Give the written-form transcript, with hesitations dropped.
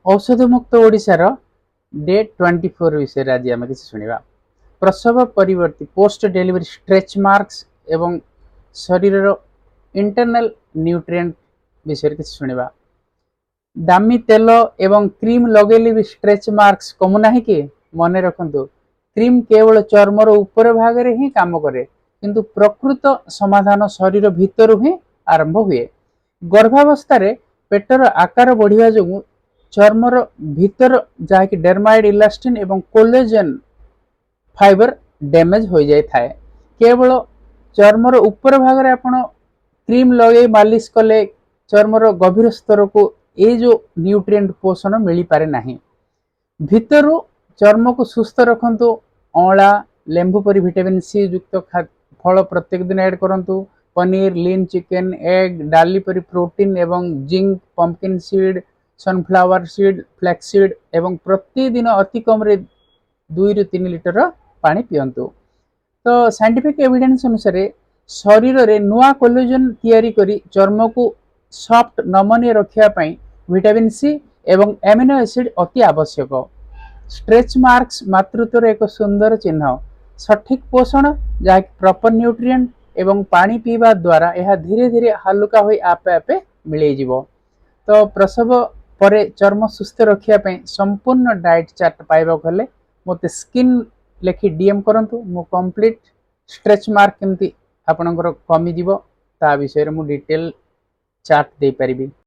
औषध मुक्त ओडिशार डे 24 विषय आज आम किसी शुणा। प्रसव परिवर्ती पोस्ट डेलीवरी स्ट्रेच मार्क्स एवं शरीर इंटरनल न्यूट्रिएंट विषय किसी शुणा। दामी तेल एवं क्रीम लगेले भी स्ट्रेच मार्क्स कमुना कि मन रखु क्रीम केवल चर्मर ऊपर भाग में ही काम करे किंतु प्रकृत समाधान शरीर भितर ही आरंभ हुए। गर्भावस्था पेटर आकार बढ़िया जो चर्मर भितर जहाँकि डेर्माइड इलास्टिन एवं कोलेजन फाइबर डैमेज हो जाए थाए। केवल चर्मर ऊपर भाग में आपण क्रीम लगे मालिश कले चर्मर गभीर स्तर को ये जो न्यूट्रिएंट पोषण मिल पारे नहीं। भितरु चर्म को सुस्थ रखंतु। अँला लेंबू परी विटामिन सी युक्त फल प्रत्येक दिन ऐड करंतु। पनीर लीन चिकेन एग डाली परी प्रोटीन एवं zinc pumpkin seed sunflower seed flax seed एवं प्रतिदिन अति कम रे 2 ରୁ 3 लिटर पानी पियंतु। तो साइंटिफिक एविडेंस अनुसार शरीर रे नुआ कोलेजन तैयारी करी चर्म को सॉफ्ट नमनीय रखिया पई विटामिन सी एवं एमिनो एसिड अति आवश्यक। स्ट्रेच मार्क्स मातृत्वर एक सुंदर चिन्ह। सठिक पोषण जहाँ प्रॉपर न्यूट्रिएंट एवं पानी पीवा द्वारा यह धीरे धीरे हल्का हो आपे आपे मिल जीवो। तो प्रसव परे चर्म सुस्थ रखिया पई संपूर्ण डाइट चार्ट पाइबा गले मते स्किन लेखि डीएम करंतु। मो कंप्लीट स्ट्रेच मार्क केमती आपनकर कमी जीवो ता विषय रे मु डिटेल चार्ट दे परिबी।